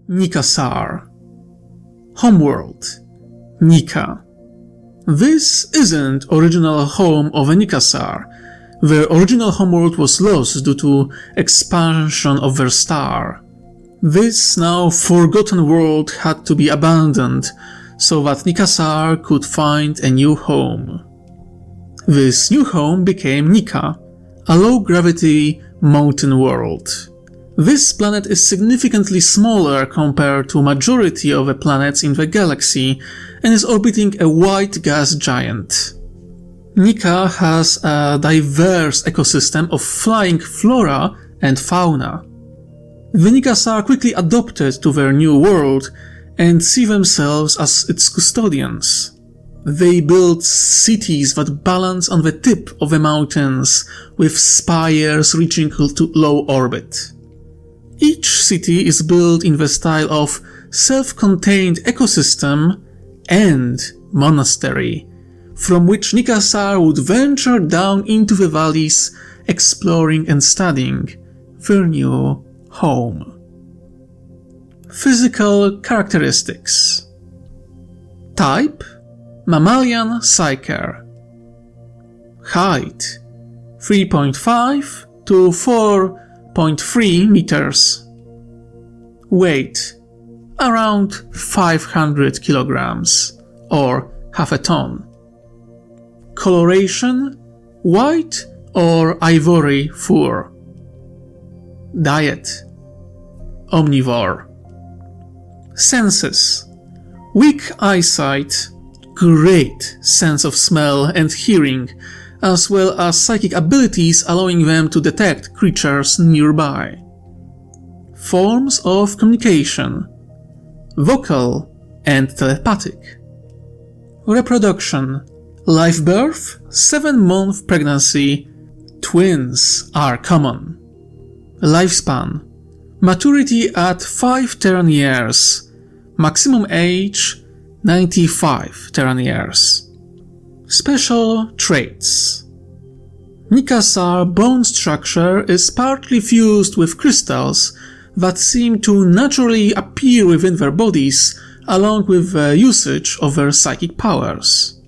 Nicassar. Homeworld. Nika. This isn't original home of a Nicassar. Their original homeworld was lost due to expansion of their star. This now forgotten world had to be abandoned so that Nicassar could find a new home. This new home became Nika, a low-gravity mountain world. This planet is significantly smaller compared to majority of the planets in the galaxy and is orbiting a white gas giant. Nika has a diverse ecosystem of flying flora and fauna. The Nicassar quickly adopted to their new world and see themselves as its custodians. They build cities that balance on the tip of the mountains, with spires reaching to low orbit. Each city is built in the style of self-contained ecosystem and monastery, from which Nicassar would venture down into the valleys, exploring and studying their new home. Physical characteristics. Type: Mammalian Psyker. Height: 3.5 to 4.3 meters. Weight: around 500 kilograms, or half a ton. Coloration: white or ivory fur. Diet: omnivore. Senses: weak eyesight, great sense of smell and hearing, as well as psychic abilities allowing them to detect creatures nearby. Forms of communication: vocal and telepathic. Reproduction: live birth, 7-month pregnancy, twins are common. Lifespan: maturity at 5 Terran years, maximum age 95 Terran years. Special traits. Nicassar bone structure is partly fused with crystals that seem to naturally appear within their bodies along with the usage of their psychic powers.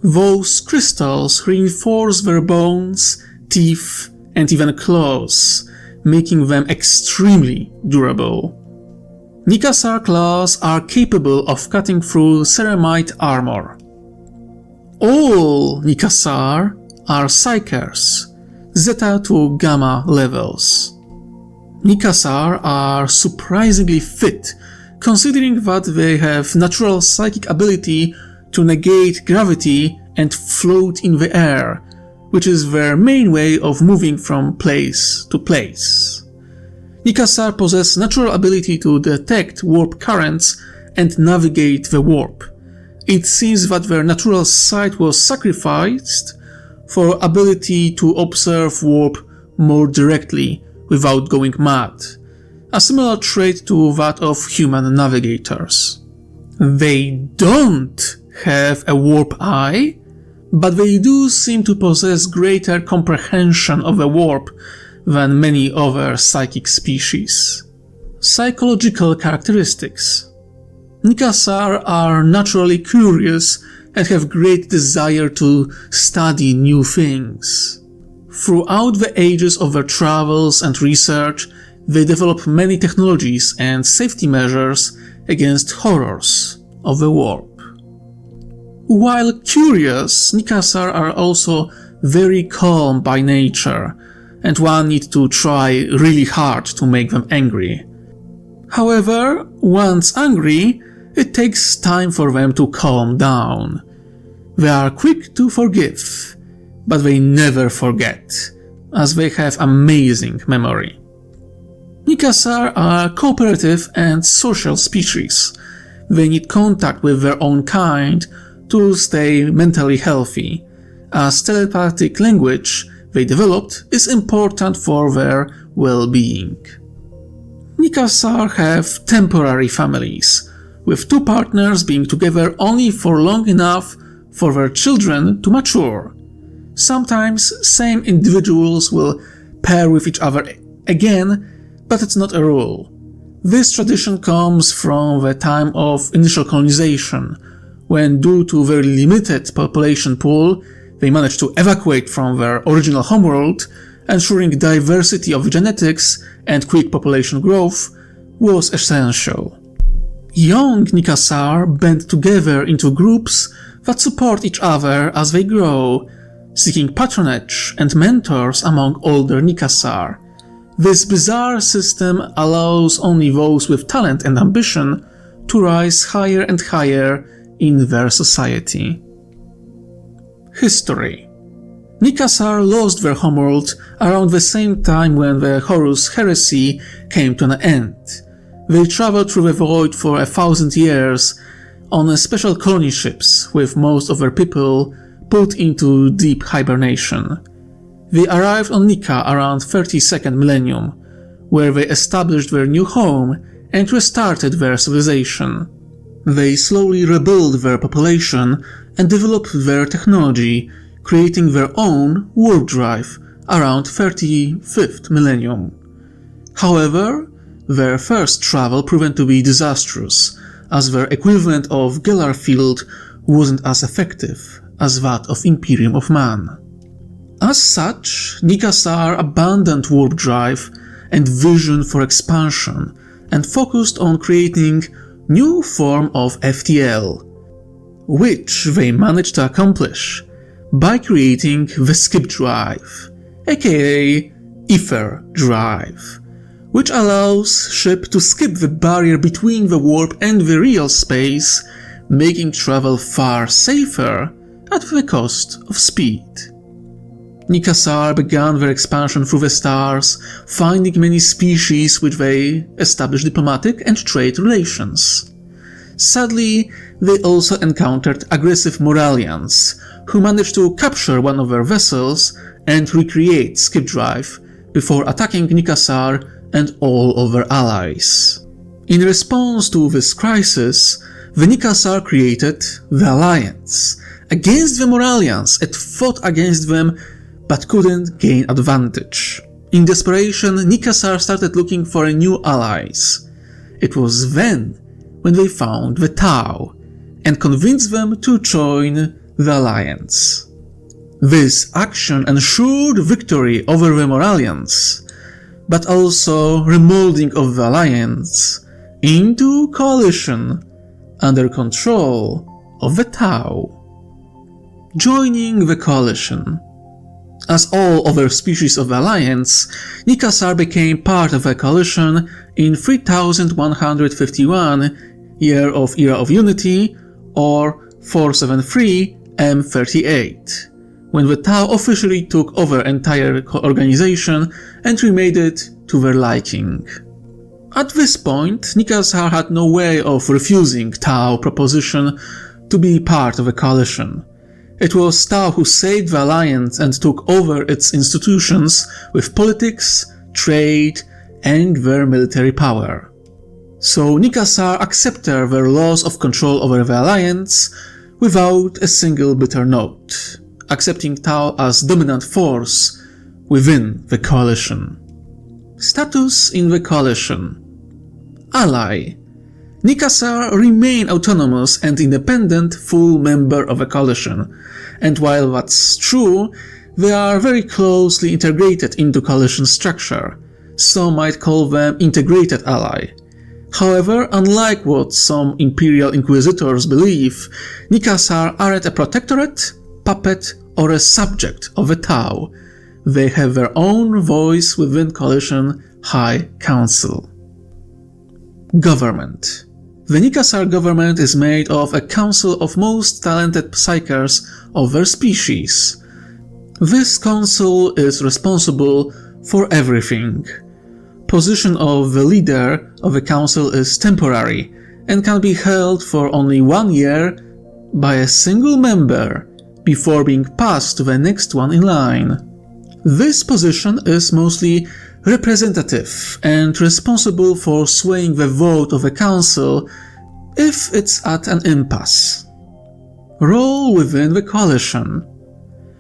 Those crystals reinforce their bones, teeth, and even claws, making them extremely durable. Nicassar claws are capable of cutting through ceramite armor. All Nicassar are Psykers, Zeta to Gamma levels. Nicassar are surprisingly fit, considering that they have natural psychic ability to negate gravity and float in the air, which is their main way of moving from place to place. Nicassar possess natural ability to detect warp currents and navigate the warp. It seems that their natural sight was sacrificed for ability to observe warp more directly without going mad, a similar trait to that of human navigators. They don't have a warp eye, but they do seem to possess greater comprehension of the warp than many other psychic species. Psychological characteristics. Nicassar are naturally curious and have great desire to study new things. Throughout the ages of their travels and research, they develop many technologies and safety measures against horrors of the warp. While curious, Nicassar are also very calm by nature, and one needs to try really hard to make them angry. However, once angry, it takes time for them to calm down. They are quick to forgive, but they never forget, as they have amazing memory. Nicassar are cooperative and social species. They need contact with their own kind to stay mentally healthy, as telepathic language they developed is important for their well-being. Nicassar have temporary families, with 2 partners being together only for long enough for their children to mature. Sometimes same individuals will pair with each other again, but it's not a rule. This tradition comes from the time of initial colonization, when due to very limited population pool, they managed to evacuate from their original homeworld, ensuring diversity of genetics and quick population growth was essential. Young Nicassar band together into groups that support each other as they grow, seeking patronage and mentors among older Nicassar. This bizarre system allows only those with talent and ambition to rise higher and higher in their society. History. Nicassar lost their homeworld around the same time when the Horus heresy came to an end. They traveled through the void for 1,000 years on special colony ships, with most of their people put into deep hibernation. They arrived on Nika around 32nd millennium, where they established their new home and restarted their civilization. They slowly rebuilt their population and developed their technology, creating their own warp drive around 35th millennium. However, their first travel proved to be disastrous, as their equivalent of Gellar field wasn't as effective as that of Imperium of Man. As such, Nicassar abandoned warp drive and vision for expansion and focused on creating new form of FTL, which they managed to accomplish by creating the skip drive, aka ether drive, which allows ship to skip the barrier between the warp and the real space, making travel far safer at the cost of speed. Nicassar began their expansion through the stars, finding many species with they established diplomatic and trade relations. Sadly, they also encountered aggressive Moralians, who managed to capture one of their vessels and recreate skip drive before attacking Nicassar and all of their allies. In response to this crisis, the Nicassar created the Alliance against the Moralians and fought against them but couldn't gain advantage. In desperation, Nicassar started looking for new allies. It was then when they found the Tau and convinced them to join the Alliance. This action ensured victory over the Moralians, but also remolding of the Alliance into coalition under control of the Tau. Joining the coalition. As all other species of the Alliance, Nicassar became part of the coalition in 3151 Year of Era of Unity, or 473 M38, when the Tau officially took over entire organization and remade it to their liking. At this point, Nicassar had no way of refusing Tau proposition to be part of a coalition. It was Tau who saved the Alliance and took over its institutions with politics, trade, and their military power. So Nicassar accepted their loss of control over the Alliance without a single bitter note, accepting Tau as dominant force within the coalition. Status in the coalition. Ally. Nicassar remain autonomous and independent full member of a coalition, and while that's true, they are very closely integrated into coalition structure. Some might call them integrated ally. However, unlike what some Imperial Inquisitors believe, Nicassar aren't a protectorate, puppet, or a subject of a Tau. They have their own voice within Coalition High Council. Government. The Nicassar government is made of a council of most talented psykers of their species. This council is responsible for everything. Position of the leader of the council is temporary and can be held for only 1 year by a single member before being passed to the next one in line. This position is mostly representative and responsible for swaying the vote of the council if it's at an impasse. Role within the coalition.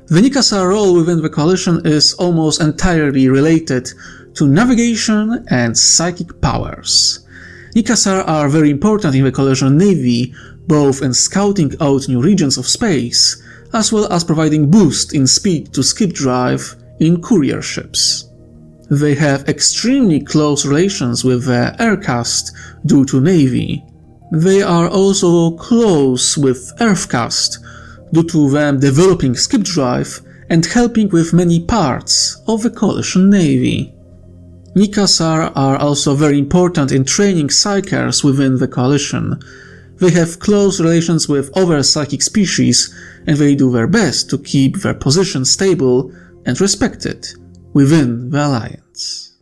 The Nicassar role within the coalition is almost entirely related to navigation and psychic powers. Nicassar are very important in the Coalition Navy, both in scouting out new regions of space, as well as providing boost in speed to skip drive in courier ships. They have extremely close relations with the Aircast due to Navy. They are also close with Earthcast due to them developing skip drive and helping with many parts of the Coalition Navy. Nicassar are also very important in training Psykers within the Coalition. They have close relations with other psychic species, and they do their best to keep their position stable and respected within the Alliance.